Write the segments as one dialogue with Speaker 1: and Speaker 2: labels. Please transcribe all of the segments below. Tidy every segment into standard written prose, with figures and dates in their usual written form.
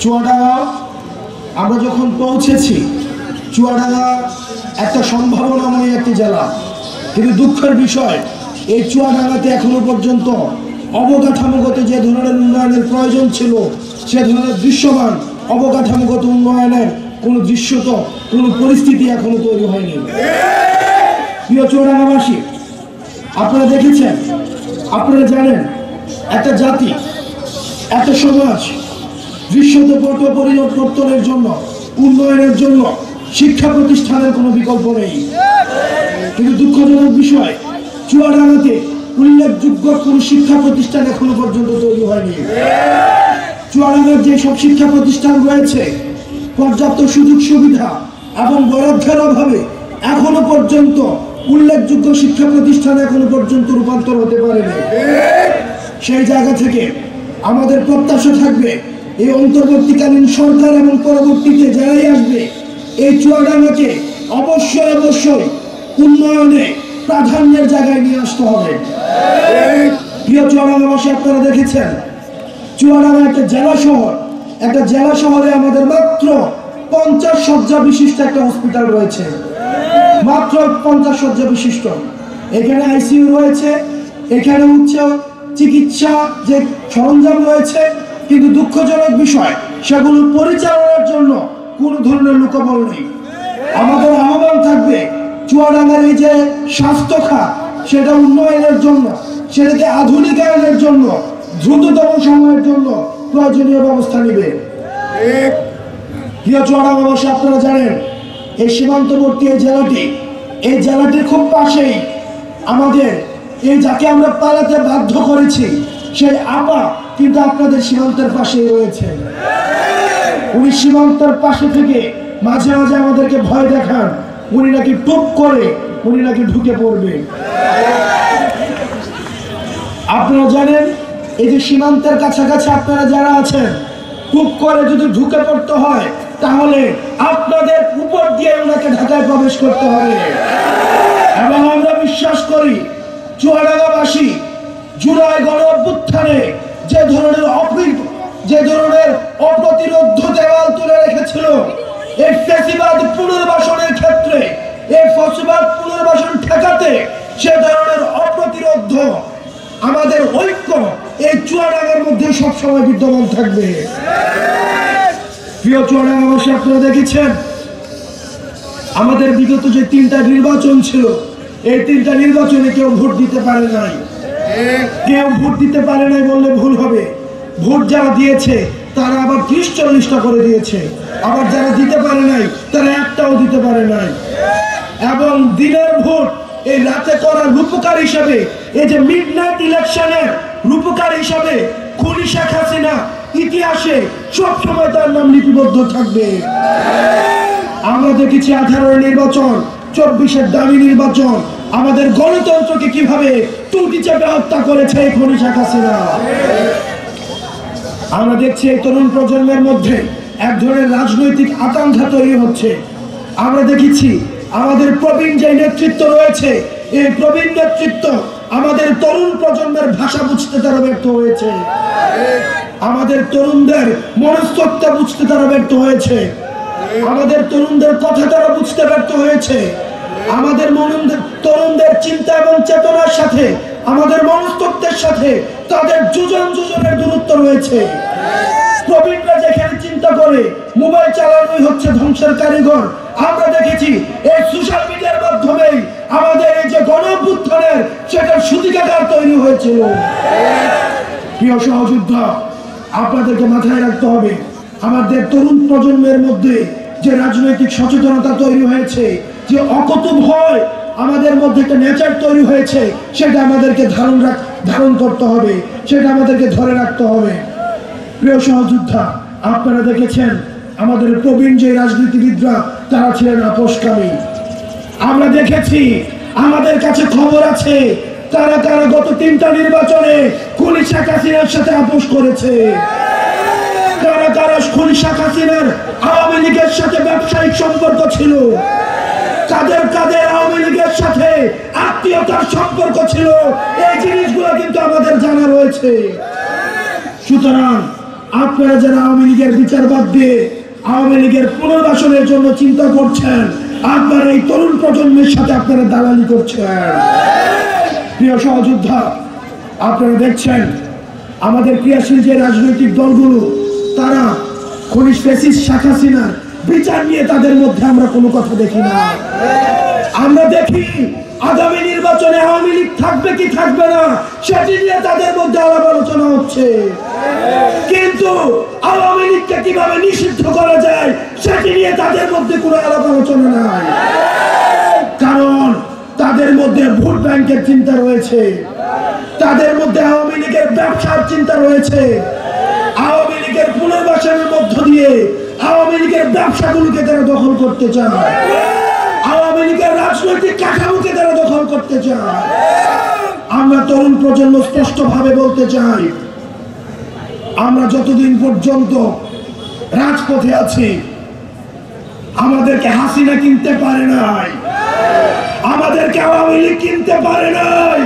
Speaker 1: চুয়াডাঙ্গা আমরা যখন পৌঁছেছি, চুয়াডাঙ্গা একটা সম্ভাবনাময় একটি জেলা, কিন্তু দুঃখের বিষয় এই চুয়াডাঙ্গাতে এখনো পর্যন্ত অবকাঠামোগত যে ধরনের উন্নয়নের প্রয়োজন ছিল সে ধরনের দৃশ্যমান অবকাঠামোগত উন্নয়নের কোনো দৃশ্যত কোনো পরিস্থিতি এখনো তৈরি হয়নি। প্রিয় চুয়াডাঙ্গাবাসী, আপনারা দেখেছেন, আপনারা জানেন, একটা জাতি, একটা সমাজ দৃশ্যত পট পরিবর্তনের জন্য, উন্নয়নের জন্য শিক্ষা প্রতিষ্ঠানের কোনো বিকল্প নেই। কিন্তু দুঃখজনক বিষয়, চুয়াডাঙ্গাতে উল্লেখযোগ্য কোনো শিক্ষা প্রতিষ্ঠান এখনো পর্যন্ত তৈরি হয়নি। চুয়াডাঙ্গার যে সব শিক্ষা প্রতিষ্ঠান রয়েছে, পর্যাপ্ত সুযোগ সুবিধা এবং বরাদ্দের অভাবে এখনো পর্যন্ত উল্লেখযোগ্য শিক্ষা প্রতিষ্ঠান এখনো পর্যন্ত রূপান্তর হতে পারেনি। সেই জায়গা থেকে আমাদের প্রত্যাশা থাকবে এই অন্তর্বর্তীকালীন সরকার এবং পরবর্তীতে যারাই আসবে এই চুয়াডাঙ্গাকে অবশ্যই উন্নয়নে প্রাধান্যের জায়গায় নিয়ে আসতে হবে। প্রিয় চুয়াডাঙ্গাবাসী, আপনারা দেখেছেন চুয়াডাঙ্গা একটা জেলা শহর, একটা জেলা শহরে আমাদের মাত্র 50 শয্যা বিশিষ্ট একটা হসপিটাল রয়েছে, মাত্র 50 শয্যা বিশিষ্ট। এখানে আইসিইউ রয়েছে, এখানে উচ্চ চিকিৎসা যে সরঞ্জাম রয়েছে, কিন্তু দুঃখজনক বিষয় সেগুলো পরিচালনার জন্য কোনো ধরনের লোকবল নেই। আমাদের আহ্বান থাকবে চুয়াডাঙ্গার এই যে স্বাস্থ্য খাত, সেটা উন্নয়নের জন্য, সেটাকে আধুনিকায়নের জন্য দ্রুততম সময়ের জন্য প্রয়োজনীয় ব্যবস্থা নেবে। প্রিয় চুয়াডাঙ্গাবাসী, আপনারা জানেন এই সীমান্তবর্তী এই জেলাটির খুব পাশেই আমাদের এই যাকে আমরা পালাতে বাধ্য করেছি সেই আপা কিন্তু আপনাদের সীমান্তের পাশেই রয়েছে। উনি সীমান্তের পাশে থেকে মাঝে মাঝে আমাদেরকে ভয় দেখান, উনি নাকি টুপ করে উনি নাকি ঢুকে পড়বে। আপনারা জানেন এই যে সীমান্তের কাছাকাছি আপনারা যারা আছেন, টুপ করে যদি ঢুকে পড়তে হয় তাহলে আপনাদের উপর দিয়ে ওনাকে ঢাকায় প্রবেশ করতে হবে। এবং আমরা বিশ্বাস করি চুয়াডাঙ্গাবাসী জুলাই গণঅভ্যুত্থানে যে ধরনের অপ্রতিরোধ্য দেওয়াল তুলে রেখেছিল, এই ফ্যাসিবাদ পুনর্বাসনের ক্ষেত্রে, এই ফ্যাসিবাদ পুনর্বাসন ঠেকাতে সে ধরনের অপ্রতিরোধ্য আমাদের ঐক্য এই চুয়াডাঙ্গার মধ্যে সবসময় বিদ্যমান থাকবে। প্রিয় চুয়াডাঙ্গাবাসী, আপনারা দেখেছেন আমাদের বিগত যে 3টা নির্বাচন ছিল, এই 3টা নির্বাচনে কেউ ভোট দিতে পারে নাই। কেউ ভোট দিতে পারে নাই বললে ভুল হবে। ভোট যারা দিয়েছে তারা আবার 30-40টা করে দিয়েছে, আবার যারা দিতে পারে নাই তারা একটাও দিতে পারে নাই। এবং দিনের ভোট এই রাতে করার রূপকার হিসাবে, এই যে মিডনাইট ইলেকশনের রূপকার হিসাবে খুনি শেখ হাসিনা ইতিহাসে সবসময় তার নাম লিপিবদ্ধ থাকবে। আমরা দেখেছি 18-এর নির্বাচন, 24-এর দামি নির্বাচন, আমাদের গণতন্ত্রকে কিভাবে টুটি চেপে হত্যা করেছে এই খুনি শেখ হাসিনা। আমরা দেখছি এই তরুণ প্রজন্মের মধ্যে এক ধরনের রাজনৈতিক আকাঙ্ক্ষা তৈরি হচ্ছে। আমরা দেখেছি আমাদের প্রবীণ যে নেতৃত্ব রয়েছে, এই প্রবীণ নেতৃত্ব আমাদের তরুণ প্রজন্মের ভাষা বুঝতে তারা ব্যর্থ হয়েছে, আমাদের তরুণদের মনস্তত্ত্ব বুঝতে তারা ব্যর্থ হয়েছে, আমাদের তরুণদের কথা তারা বুঝতে ব্যর্থ হয়েছে। আমাদের তরুণদের চিন্তা এবং চেতনার সাথে, আমাদের মনস্তত্ত্বের সাথে তাদের যোজনের দূরত্ব রয়েছে। প্রবীণরা যেখানে চিন্তা করে মোবাইল চালানোই হচ্ছে ধ্বংসের কারিগর, আমরা দেখেছি এই সোশ্যাল মিডিয়ার মাধ্যমে আমাদের এই যে গণঅভ্যুত্থানের সেটার সূতিকাগার তৈরি হয়েছিল। প্রিয় সহযোদ্ধা, আপনাদেরকে মাথায় রাখতে হবে আমাদের তরুণ প্রজন্মের মধ্যে যে রাজনৈতিক সচেতনতা তৈরি হয়েছে, যে অকত ভয় আমাদের মধ্যে একটা নেচার তৈরি হয়েছে, সেটা আমাদেরকে ধারণ করতে হবে, সেটা আমাদেরকে ধরে রাখতে হবে। প্রিয় সহযোদ্ধা, আপনারা দেখেছেন আমাদের প্রবীণ যে রাজনীতিবিদরা তারা ছিলেন আপোষকামী। আমরা দেখেছি, আমাদের কাছে খবর আছে তারা গত 3টা নির্বাচনে খুনি শেখ হাসিনার সাথে আপোষ করেছে। কারা খুনি শেখ হাসিনার আওয়ামী লীগের সাথে ব্যবসায়িক সম্পর্ক ছিল, কাদের আওয়ামী লীগের সাথে আত্মীয়তার সম্পর্ক ছিল, এই জিনিসগুলো কিন্তু আমাদের জানা রয়েছে। সুতরাং আপনারা যারা আওয়ামী লীগের বিচারবাদ দিয়ে আওয়ামী লীগের পুনর্বাসনের জন্য চিন্তা করছেন, আপনারা এই তরুণ প্রজন্মের সাথে আপনারা দালালি করছেন। প্রিয় সহযোদ্ধা, আপনারা দেখছেন আমাদের ক্রিয়াশীল যে রাজনৈতিক দলগুলো, তারা খনিজ ফ্যাসিস্ট শেখ হাসিনার বিচার নিয়ে তাদের মধ্যে আমরা কোনো কথা দেখি না। আমরা দেখি আগামী নির্বাচনে আওয়ামী লীগ থাকবে কি থাকবে না সেটি নিয়ে তাদের মধ্যে আলাপ আলোচনা হচ্ছে, কিন্তু আওয়ামী লীগকে কিভাবে নিষিদ্ধ করা যায় সেটি নিয়ে তাদের মধ্যে কোনো আলাপ আলোচনা নাই। কারণ তাদের মধ্যে ভোট ব্যাংকের চিন্তা রয়েছে, তাদের মধ্যে আওয়ামী লীগের ব্যবসার চিন্তা রয়েছে, আওয়ামী লীগের পুনর্বাসনের মধ্য দিয়ে আওয়ামী লীগের ব্যবসাগুলোকে তারা দখল করতে চায়, আওয়ামী লীগের রাজনৈতিক কাঠামোকে তারা দখল করতে চায়। আমরা তরুণ প্রজন্ম স্পষ্ট ভাবে বলতে চাই, আমরা যতদিন পর্যন্ত রাজপথে আছি আমাদেরকে হাসিনা কিনতে পারে নাই, আমাদেরকে আওয়ামী লীগ কিনতে পারে নাই।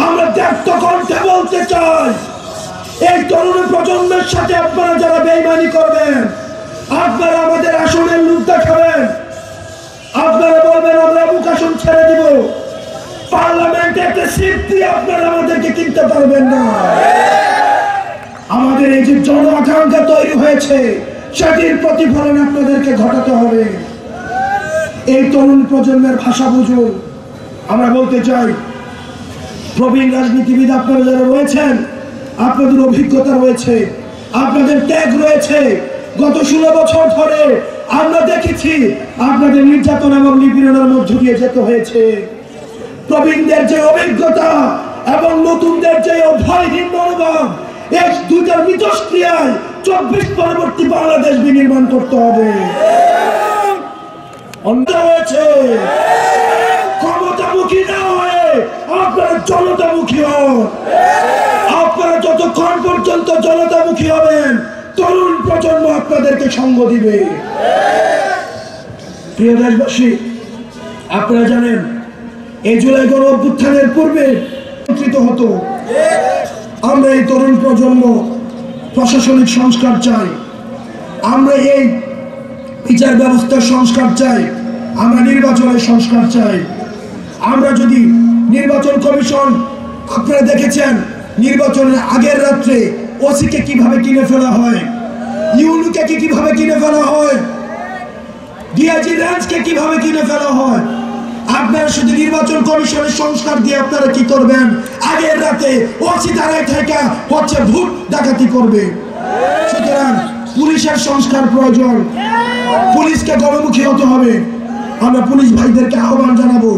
Speaker 1: আমরা ত্যাক্ত কণ্ঠে বলতে চাই, এই তরুণ প্রজন্মের সাথে আপনারা যারা বেইমানি করবেন, আপনারা আমাদের আসনের লুক দেখাবেন, আপনারা বলবেন আমরা মুখাসন ছেড়ে দিব, পার্লামেন্টে একটা সিট দিয়ে আপনারা আমাদেরকে কিনতে পারবেন না। আমাদের এই যে জন আকাঙ্ক্ষা তৈরি হয়েছে সেটির প্রতিফলন আপনাদেরকে ঘটাতে হবে। এই তরুণ প্রজন্মের ভাষা বুঝুন। আমরা বলতে চাই, প্রবীণ রাজনীতিবিদ আপনারা যারা রয়েছেন, আপনাদের অভিজ্ঞতা রয়েছে, আপনাদের ত্যাগ রয়েছে। গত 16 বছর ধরে আমরা দেখেছি আপনাদের নির্যাতন এবং নিপীড়নের মধ্য দিয়ে যেতে হয়েছে। প্রবীণদের যে অভিজ্ঞতা এবং নতুনদের যে ভয়হীন মনোভাব, এই দুইটার মিথস্ক্রিয়ায় 24 পরবর্তী বাংলাদেশ বিনির্মাণ করতে হবে। ক্ষমতামুখী না হয়ে আপনারা জনতামুখী হন। আপনারা যতক্ষণ পর্যন্ত জনতামুখী হবেন, তরুণ প্রজন্ম আপনাদেরকে সঙ্গ দিবে। প্রিয় দেশবাসী, আপনারা জানেন এই জুলাই গণ অভ্যুত্থানের পূর্বে হতো, আমরা এই তরুণ প্রজন্ম প্রশাসনিক সংস্কার চাই, আমরা এই বিচার ব্যবস্থার সংস্কার চাই, আমরা নির্বাচনের সংস্কার চাই। আমরা যদি নির্বাচন কমিশন, আপনারা দেখেছেন নির্বাচনের আগের রাত্রে ওসিকে কিভাবে কিনে ফেলা হয়, ইউনুকে কিভাবে কিনে ফেলা হয়, ডিআইজি রেঞ্জকে কিভাবে কিনে ফেলা হয়। আপনারা শুধু নির্বাচন কমিশনের সংস্কার দিয়ে আপনারা কি করবেন, আগের রাতে ওসি দাঁড়ায় থেকে হচ্ছে ভোট ডাকাতি করবে। সুতরাং পুলিশের সংস্কার প্রয়োজন, পুলিশকে গণমুখী হতে হবে। আমরা পুলিশ ভাইদেরকে আহ্বান জানাবো,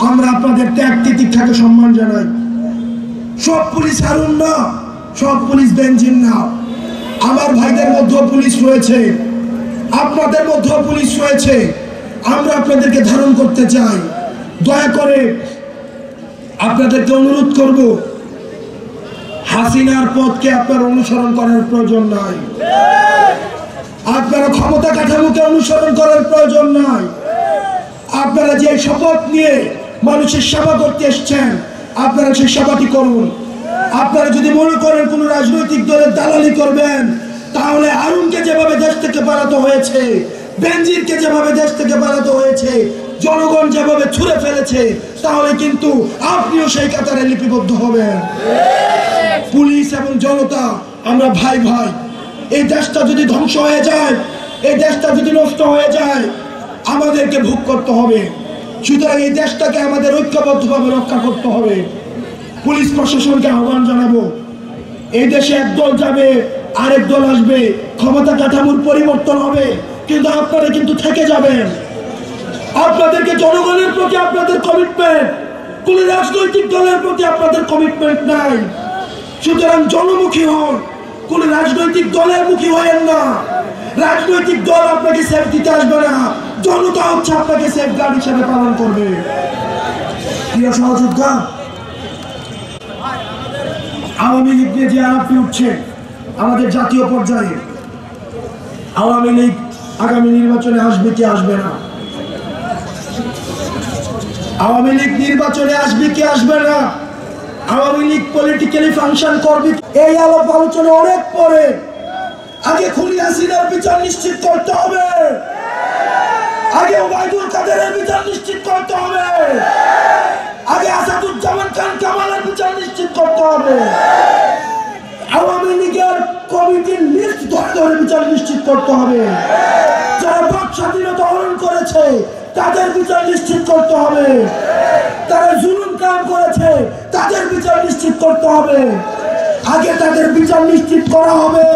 Speaker 1: আমরা আপনাদের ত্যাগ তিতিক্ষাকে সম্মান জানাই। সব পুলিশ হারুন না, সব পুলিশ বেঞ্জিন না। আমার ভাইদের মধ্যেও পুলিশ রয়েছে, আপনাদের মধ্যেও পুলিশ রয়েছে। আমরা আপনাদেরকে ধারণ করতে চাই। দয়া করে আপনাদেরকে অনুরোধ করব, হাসিনার পথকে আপনার অনুসরণ করার প্রয়োজন নাই, আপনারা ক্ষমতা কাঠামোকে অনুসরণ করার প্রয়োজন নাই। আপনারা যে শপথ নিয়ে মানুষের সেবা করতে এসছেন, আপনারা সেই সেবাটি করুন। আপনারা যদি মনে করেন কোন রাজনৈতিক দলের দালালি করবেন, তাহলে আরুনকে যেভাবে দেশ থেকে পালাতে হয়েছে, বেনজিরকে যেভাবে দেশ থেকে পালাতে হয়েছে, জনগণ যেভাবে ছুঁড়ে ফেলেছে, তাহলে কিন্তু আপনিও সেই কাতারে লিপিবদ্ধ হবেন। পুলিশ এবং জনতা আমরা ভাই ভাই। এই দেশটা যদি ধ্বংস হয়ে যায়, এই দেশটা যদি নষ্ট হয়ে যায়, আমাদেরকে ভোগ করতে হবে। সুতরাং এই দেশটাকে আমাদের ঐক্যবদ্ধভাবে রক্ষা করতে হবে। পুলিশ প্রশাসনকে আহ্বান জানাবো, এই দেশে একদল যাবে, আরেক দল আসবে, ক্ষমতা কাঠামোর পরিবর্তন হবে, কিন্তু আপনারা কিন্তু থেকে যাবেন। আপনাদেরকে জনগণের প্রতি আপনাদের কমিটমেন্ট, কোন রাজনৈতিক দলের প্রতি আপনাদের কমিটমেন্ট নাই। সুতরাং জনমুখী হন, কোন রাজনৈতিক দলের মুখী হয়েন না। রাজনৈতিক দল আপনাকে সেফ দিতে আসবে না, জনতা হচ্ছে আপনাকে সেফ গার্ড হিসেবে পালন করবে। প্রিয় সহযোদ্ধা, আওয়ামী লীগ নিয়ে যে আলাপটি উঠছে আমাদের জাতীয় পর্যায়ে, আওয়ামী লীগ আগামী নির্বাচনে আসবে কি আসবে না, আওয়ামী লীগ নির্বাচনে আসবে কি আসবে না, আওয়ামী লীগ পলিটিক্যালি ফাংশন করবে, এই আলাপ আলোচনা অনেক পরে। আগে খুনি হাসিনার বিচার নিশ্চিত করতে হবে, আগে ওবায়দুল কাদেরের বিচার নিশ্চিত করতে হবে, আগে আসাদুজ্জামান খান কামালের বিচার নিশ্চিত করতে হবে, আওয়ামী লীগের কমিটির লিস্ট ধরে বিচার নিশ্চিত করতে হবে, যারা বাক স্বাধীনতা হরণ করেছে তাদের বিচার নিশ্চিত করতে হবে, তারা জুলুম কাম করেছে তাদের বিচার নিশ্চিত করতে হবে। আগে তাদের বিচার নিশ্চিত করা হবে,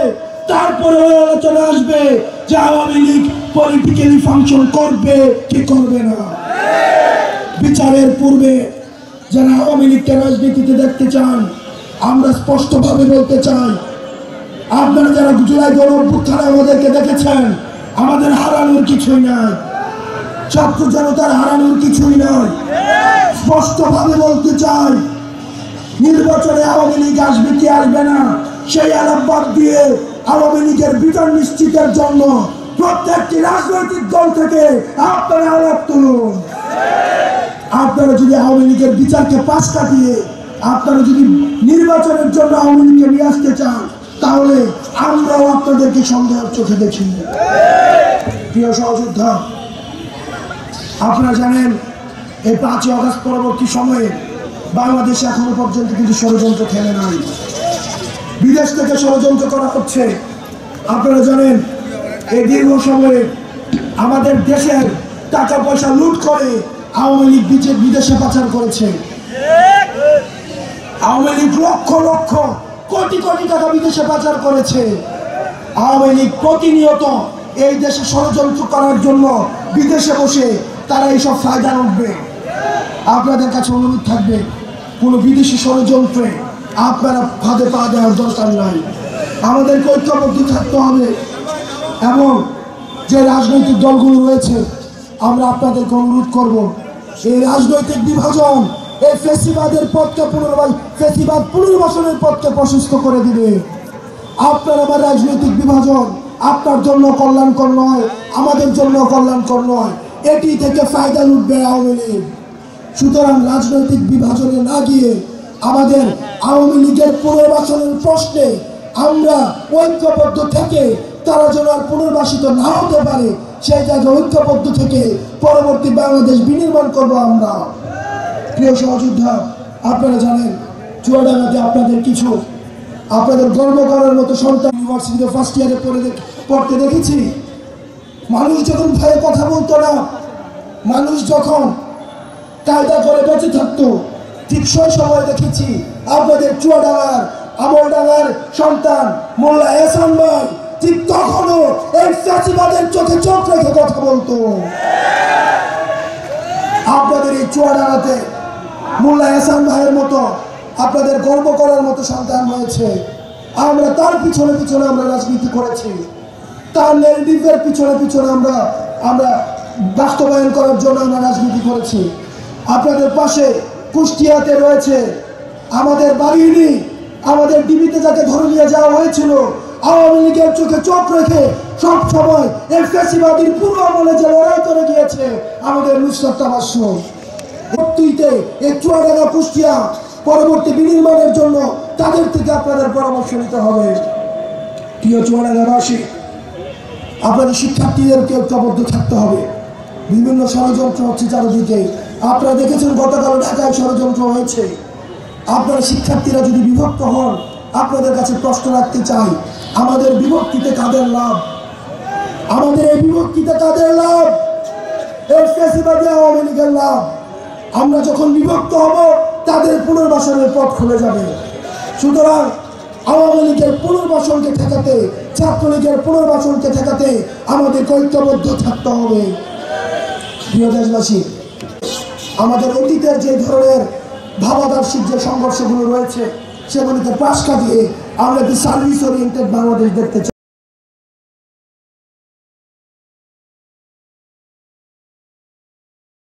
Speaker 1: তারপরে আলোচনা আসবে যে আওয়ামী লীগ পলিটিক্যালি ফাংশন করবে কি করবে না। বিচারের পূর্বে যারা আওয়ামী লীগকে রাজনীতিতে দেখতে চান, আমরা স্পষ্টভাবে বলতে চাই, আপনারা যারা জুলাই গণঅভ্যুত্থানে আমাদেরকে দেখেছেন, আমাদের হারানোর কিছুই নাই, ছাত্র জনতার হারানোর কিছুই নয়। স্পষ্টভাবে বলতে চাই, নির্বাচনে আওয়ামী লীগ আসবে কি আসবে না সেই আলাপ বাদ দিয়ে আওয়ামী লীগের বিচার নিশ্চিতের জন্য প্রত্যেকটি রাজনৈতিক দল থেকে আপনারা আলাপ তুলুন। আপনারা যদি আওয়ামী লীগের বিচারকে পাশ কাটিয়ে আপনারা যদি নির্বাচনের জন্য আওয়ামী লীগকে নিয়ে আসতে চান, তাহলে আমরাও আপনাদেরকে সন্দেহের চোখে দেখি। প্রিয় সহযোদ্ধা, আপনারা জানেন এই 5ই আগস্ট পরবর্তী সময়ে বাংলাদেশে এখনো পর্যন্ত কিন্তু ষড়যন্ত্র থেমে নাই, বিদেশ থেকে ষড়যন্ত্র করা হচ্ছে। আপনারা জানেন এই দীর্ঘ সময়ে আমাদের দেশের টাকা পয়সা লুট করে আওয়ামী লীগ বিদেশে পাচার করেছে। আওয়ামী লীগ লক্ষ লক্ষ কোটি কোটি টাকা বিদেশে পাচার করেছে। আওয়ামী লীগ প্রতিনিয়ত এই দেশে ষড়যন্ত্র করার জন্য বিদেশে বসে তারা এইসব ফায়দা উঠবে। আপনাদের কাছে অনুরোধ থাকবে, কোনো বিদেশি ষড়যন্ত্রে আপনারা ফাঁদে পা দেওয়ার দরকার নাই। আমাদেরকে ঐক্যবদ্ধ থাকতে হবে এবং যে রাজনৈতিক দলগুলো রয়েছে আমরা আপনাদেরকে অনুরোধ করব, এই রাজনৈতিক বিভাজন এই ফ্যাসিবাদের পথকে ফ্যাসিবাদ পুনর্বাসনের পথকে প্রশস্ত করে দিবে। আপনার আমার রাজনৈতিক বিভাজন আপনার জন্য কল্যাণকর নয়, আমাদের জন্য কল্যাণকর নয়, এটি থেকে ফায়দা লুটবে আওয়ামী লীগ। সুতরাং রাজনৈতিক বিভাজনে না গিয়ে আমাদের আওয়ামী লীগের পুনর্বাসনের প্রশ্নে আমরা ঐক্যবদ্ধ থেকে তারা যেন আর পুনর্বাসিত না হতে পারে সেই জায়গায় ঐক্যবদ্ধ থেকে পরবর্তী বাংলাদেশ বিনির্মাণ করবো আমরা। প্রিয় সহযোদ্ধা, আপনারা জানেন চুয়াডাঙ্গাতে আপনাদের গর্ব করার মতো সন্তান ইউনিভার্সিটিতে ফার্স্ট ইয়ারে পড়তে দেখেছি। মানুষ যখন ভয়ে কথা বলতো না, মানুষ যখন কায়দা করে বেঁচে থাকতো, ঠিক সেই সময় দেখেছি আপনাদের চুয়াডাঙ্গার আমলডাঙ্গার সন্তান মোল্লা এহসান ভাই ঠিক তখনও এই ফ্যাসিবাদের চোখে চোখ রেখে কথা বলতো। আপনাদের এই চুয়াডাঙ্গাতে মোল্লা এহসান ভাইয়ের মতো আপনাদের গর্ব করার মতো সন্তান রয়েছে। আমরা তার পিছনে পিছনে আমরা রাজনীতি করেছি, তার নেগেটিভের পিছনে পিছনে আমরা বাস্তবায়ন করার জন্য আমরা রাজনীতি করেছি। আপনাদের পাশে কুষ্টিয়াতে রয়েছে আমাদের বাড়িনি, আমাদের ডিবিতে যাকে ধরে নিয়ে যাওয়া হয়েছিল, আওয়ামী লীগের চোখে চোখ রেখে সব সময় এই ফ্যাসিবাদীর পুরো আমলে যে লড়াই করে গিয়েছে আমাদের নুসরাত তাবাসসুম। এই চুয়াডাঙ্গা কুষ্টিয়া পরবর্তী বিনির্মাণের জন্য তাদের থেকে আপনাদের পরামর্শ নিতে হবে। প্রিয় চুয়াডাঙ্গাবাসী, আপনাদের শিক্ষার্থীদেরকে ঐক্যবদ্ধ থাকতে হবে। বিভিন্ন ষড়যন্ত্র হচ্ছে চারিদিকে, আপনারা দেখেছেন গতকাল ঢাকায় ষড়যন্ত্র হয়েছে। আপনারা শিক্ষার্থীরা যদি বিভক্ত হন, আপনাদের কাছে প্রশ্ন রাখতে চাই, আমাদের বিভক্তিতে কাদের লাভ? আমাদের এই বিভক্তিতে কাদের লাভ? এই ফ্যাসিবাদী আওয়ামী লীগের লাভ। আমরা যখন বিভক্ত হব তাদের পুনর্বাসনের পথ খুলে যাবে। সুতরাং আওয়ামী লীগের পুনর্বাসনকে ঠেকাতে, ছাত্রলীগের পুনর্বাসনকে ঠেকাতে আমাদের ঐক্যবদ্ধ থাকতে হবে। প্রিয় দেশবাসী, আমাদের অতীতের যে ধরনের ভাবাদর্শিক যে সংঘর্ষগুলো রয়েছে সেগুলিকে পাশ কাটিয়ে আমরা একটি সার্ভিস ওরিয়েন্টেড বাংলাদেশ দেখতে চাই।